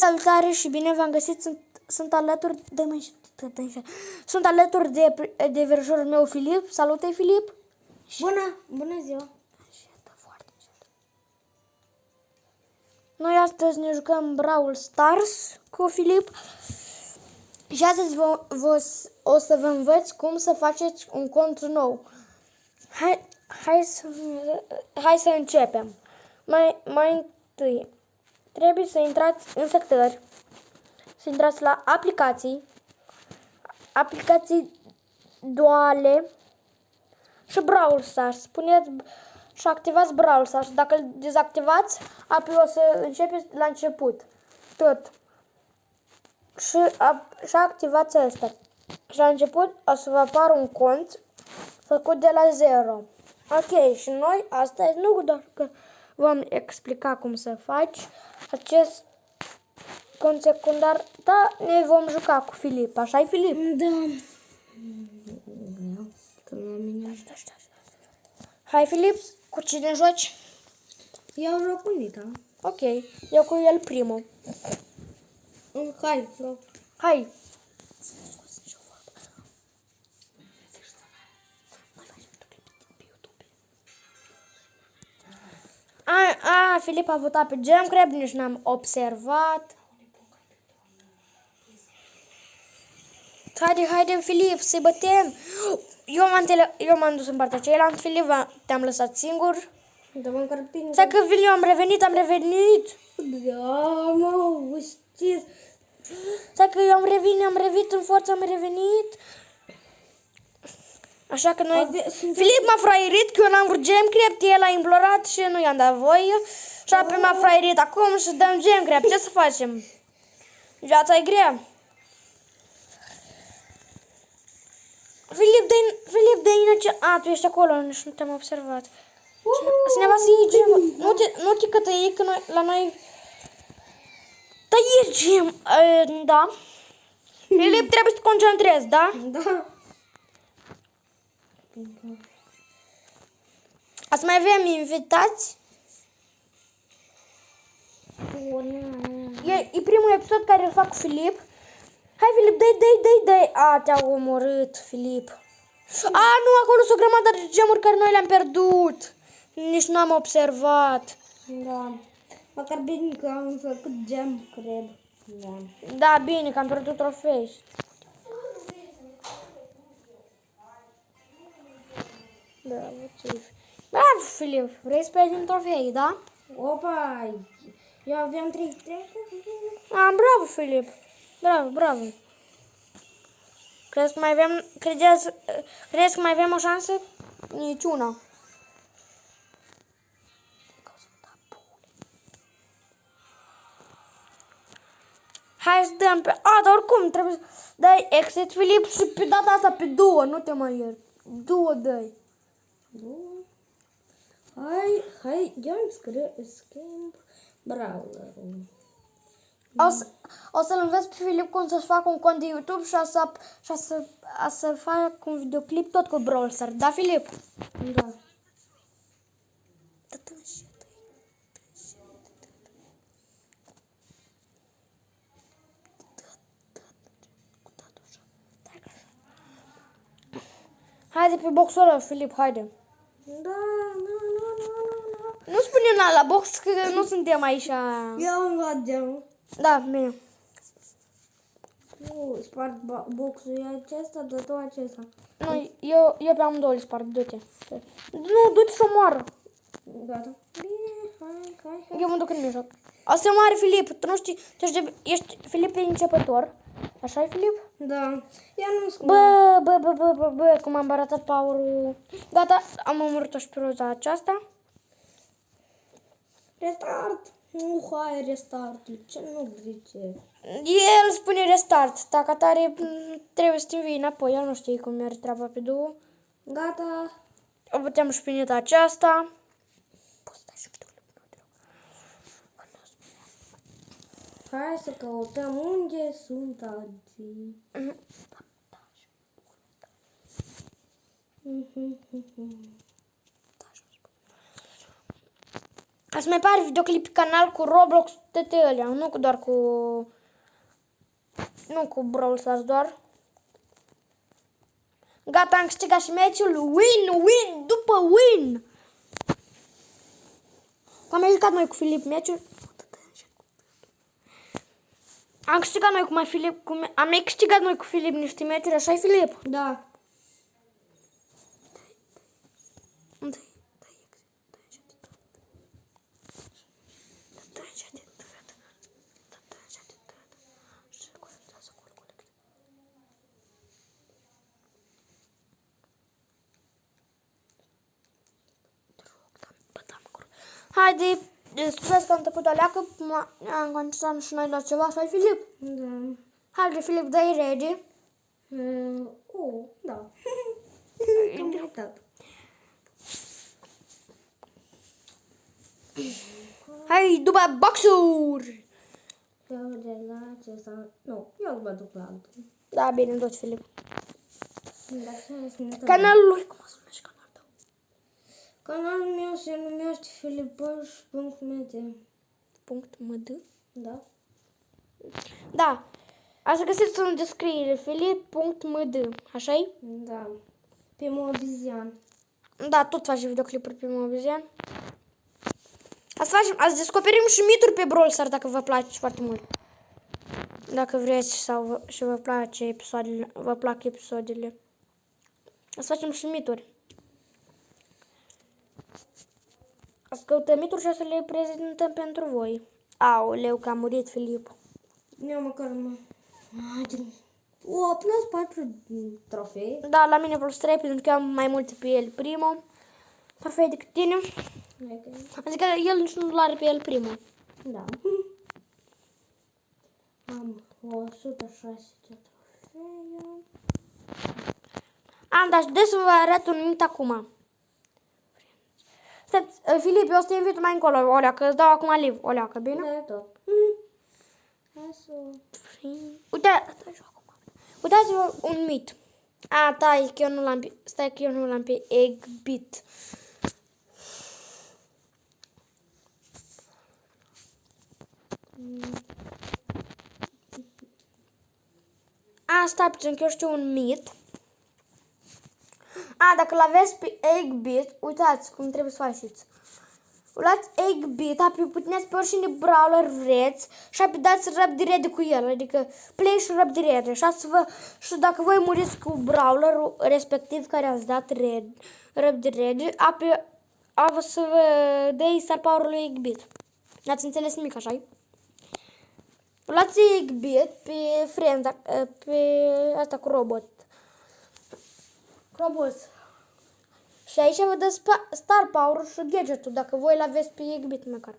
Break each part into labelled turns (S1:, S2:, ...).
S1: salutare și bine v-am găsit. Sunt alături de sunt alături de verișorul meu Filip. Salute, Filip.
S2: Bună ziua.
S1: Noi astăzi ne jucăm Brawl Stars cu Filip. Și astăzi o să vă învăț cum să faceți un cont nou. Hai să începem. Mai întâi trebuie să intrați în setări, să intrați la aplicații duale și Brawl Stars. Spuneți și activați Brawl Stars. Dacă îl dezactivați, apoi o să începeți la început tot. Și activați asta. Și la început o să vă apară un cont făcut de la zero. Ok, și noi astăzi nu doar că vom explica cum să faci acest cont secundar, dar ne vom juca cu Filip. Așa-i, Filip?
S2: Da.
S1: Hai, Filip, cu cine joci?
S2: Eu joc cu Nita.
S1: Ok, eu cu el primul.
S2: Hai,
S1: Hai. Filip a votat pe Gem, cred, nici n-am observat. Haide, Filip, să-i bătem. Eu m-am dus în partea cealaltă, Filip, te-am lăsat singur.
S2: Da, măcar bine.
S1: Stai că vin eu, am revenit.
S2: Da, mă, știți.
S1: Stai că eu am revenit în forță, am revenit. Așa că noi... Filip m-a fraierit, că eu n-am vrut gem crept, el a implorat și nu i-am dat voie. Și apoi m-a fraierit acum și dăm gem crept. Ce să facem? Viața e grea. Filip, dă-i ce... Tu ești acolo, nici nu te-am observat. Cineva să iei gem. Nu te cătăi, că la noi... Da, e gem. Da. Filip, trebuie să te concentrezi, da?
S2: Da.
S1: Azi mai avem invitați. E primul episod care îl fac cu Filip. Hai, Filip, dai. Te-au omorât, Filip. Nu, acolo sunt o grămadă de gemuri care noi le-am pierdut. Nici n-am observat.
S2: Da. Măcar bine că am făcut gem, cred. Da.
S1: Da, bine, că am pierdut trofei. Da, motiv. Bravo, Filip, vrei să pierzi un trofei, da?
S2: Opa, eu aveam 3.
S1: Bravo, Filip. Bravo. Crezi că mai avem o șansă? Niciuna. Hai să dăm pe... dar oricum trebuie să dai exit, Filip, și pe data asta pe 2, nu te mai iert. 2 dai.
S2: Hai, eu îmi schimb browserul.
S1: O să-l înveți pe Filip cum să-și facă un cont de YouTube și să facă un videoclip tot cu Brawl Stars. Da, Filip?
S2: Da.
S1: Haide pe boxul ăla, Filip, haide.
S2: Da,
S1: Nu spune la box că nu suntem aici.
S2: Eu am luat geamul.
S1: Da, bine.
S2: Nu, spart boxul, e acesta, de tot acesta.
S1: Nu, eu pe amândouă le spart, du-te. Nu, du-te și omoară.
S2: Gata. Bine, hai.
S1: Eu mă duc în mijloc. Asta e mare, Filip, tu nu știi, ești Filip e începător. Așa e, Filip?
S2: Da. Ia nu scurt.
S1: Bă, cum am baratat power-ul. Gata, am omorât-o și pe roza aceasta.
S2: Restart. Nu, hai, restart. Ce nu zice?
S1: El spune restart. Dacă tare trebuie să te învii înapoi. Eu nu știu cum merge treaba pe 2.
S2: Gata.
S1: O putem și pe neta aceasta.
S2: Hai să căutăm unde sunt alții.
S1: Asta mai pare videoclip pe canal cu Roblox, toate alea, nu cu doar cu... Nu cu Brawl Stars doar. Gata, am câștigat și meciul. Win, după win. Am mai jucat noi cu Filip meciul. Am câștigat noi cu mai Filip, am mai câștigat noi cu Filip niște meciuri, așa-i Filip?
S2: Da.
S1: Haide, scuzați că am tăcut alea, că am concentrat și noi la ceva, așa-i Filip?
S2: Da.
S1: Haide, Filip, dai ready.
S2: Da. Completat.
S1: Hai, după boxuri!
S2: Eu de la acesta... Nu, eu mă duc la altul.
S1: Da, bine, duci, Filip.
S2: Canalul
S1: Canalul lui, cum o să numești canalul tău?
S2: Canalul meu se numește filipoș.md.
S1: .md?
S2: Da?
S1: Da. Așa găsiți în descriere, filip.md, așa-i?
S2: Da. Pe Mobizian.
S1: Da, tot faci videoclipuri pe Mobizian. Azi descoperim și mituri pe Brawl Stars, dacă vă place foarte mult. Dacă vreți sau și vă place episoadele, vă plac episoadele. Azi facem și mituri. Azi căutăm mituri și o să le prezentăm pentru voi. Aoleu, că a murit Filip.
S2: Eu măcar o, plus 4 trofei.
S1: Da, la mine plus 3, pentru că am mai multe pe el primul. Trofei decât tine. Adică el nici nu l-are pe el primul.
S2: Da. Am 106 trofee.
S1: Dar de să vă arăt un mit acum. Filip, eu o să te invit mai încolo, Olea, că îți dau acum live, Olea, că bine?
S2: Da, tot.
S1: Uitați-vă un mit. Stai că eu nu l-am pe Eggbit. Stai puțin că eu știu un mit. Dacă l-aveți pe Eggbit, uitați cum trebuie să faceți. Luați Eggbit, apoi puteți pe oricine brawler vreți și apoi dați răbdire cu el, adică play și răbdire. Și dacă voi muriți cu brawlerul respectiv care ați dat răbdire, apoi să vă dai star power-ul lui Eggbit. N-ați înțeles nimic, așa-i? Luați Eggbit pe Friends, pe asta cu robot. Și aici vă dă star power și gadgetul, dacă voi l-aveți pe Eggbit măcar.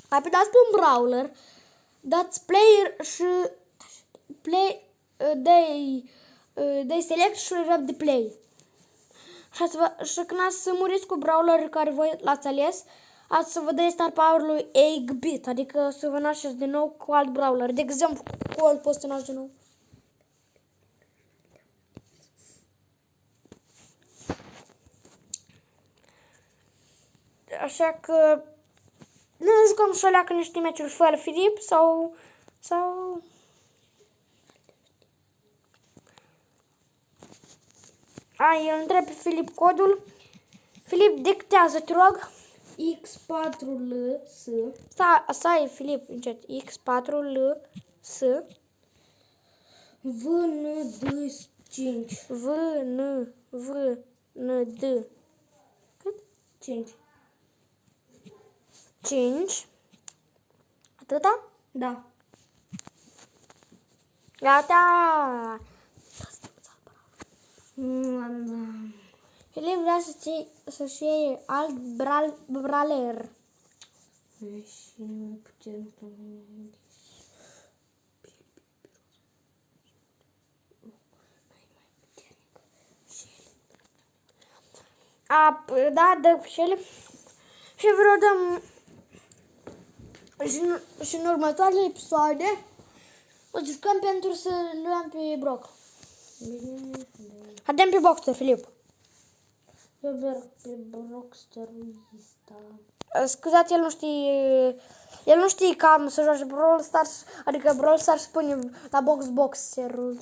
S1: Apoi dați pe un brawler, dați play și dai select și rub de play. Și când ați să muriți cu brawler care voi l-ați ales, ați să vă dai star power lui Eggbit, adică să vă nașteți din nou cu alt brawler. De exemplu, cu alt poți să naști din nou. Așa că nu jucăm și alea că niște meciuri fără Filip sau eu întreb pe Filip codul. Filip, dictează, te rog.
S2: X4LS.
S1: Stai, Filip, încet. X4LS
S2: VND5.
S1: VND cât?
S2: 5.
S1: 5. Atâta?
S2: Da.
S1: Gata. Filip vrea să-și iei alt brawler.
S2: Și nu putem
S1: Da, dă și ele. Și vreau dăm și în următoarele episoade o jucăm pentru să luăm pe Brock. Haidem pe Boxer, Filip.
S2: Eu merg pe Brockster-ul ăsta.
S1: Scuzați, el nu știe cam să joace Brawl Stars, adică Brawl Stars spune la Boxerul.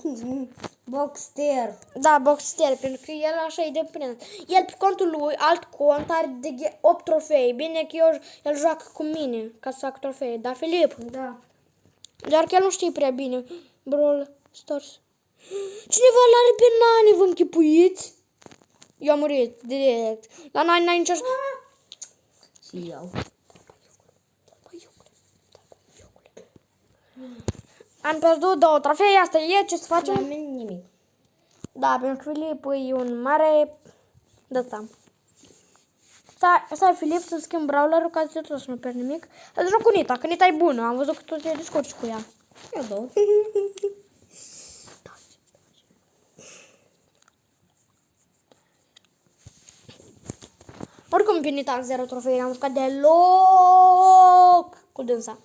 S2: Boxster.
S1: Da, Boxster, pentru că el așa e dependent. El pe contul lui, alt cont, are de 8 trofei. Bine că el joacă cu mine ca să fac trofei, dar Filip,
S2: Da.
S1: doar că el nu știe prea bine Brawl Stars. Cineva l-are pe Nani, vă închipuiți? Eu am murit direct. La Nani n-ai nicio...
S2: Și eu.
S1: Am pierdut 2 trofei, asta e, ce să
S2: La
S1: facem?
S2: mine nimic.
S1: Da, pentru Filip e un mare... Da. Stai, Filip, să schimb brawlerul ca să tot să nu pierd nimic. Să joc cu Nita, că Nita e bună, am văzut că tu te descurci cu ea.
S2: Eu două.
S1: Oricum pe Nita am 0 trofei, n-am jucat deloc cu dânsa.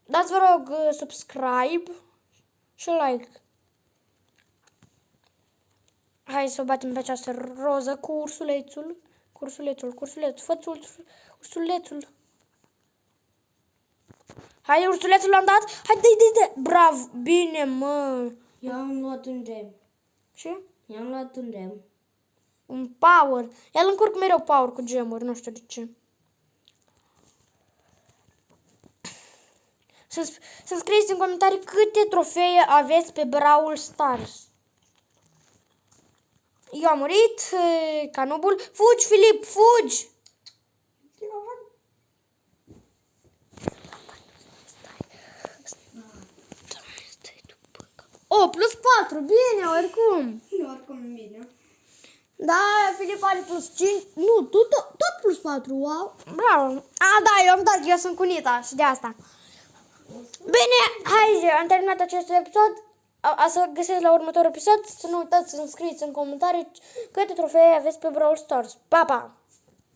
S1: Dați, vă rog, subscribe și like. Hai să o batem pe această roză cu ursulețul. Fă-ți ursulețul. Hai, ursulețul l-am dat. Hai, dă. Bravo, bine, mă.
S2: Eu am luat un gem.
S1: Și?
S2: I-am luat un gem.
S1: Un power. El încurc mereu power cu gemuri, nu știu de ce. Să scrieți în comentarii câte trofee aveți pe Brawl Stars. Eu am murit, canubul. Fugi, Filip, fugi! Oh, plus 4, bine, oricum.
S2: Oricum bine.
S1: Da, Filip are plus 5. Nu, tot plus 4, wow. Bravo. Da, eu sunt cu Nita și de asta. Bine, hai, am terminat acest episod. Să găsesc la următorul episod. Să nu uitați să înscrieți în comentarii câte trofee aveți pe Brawl Stars. Pa, pa!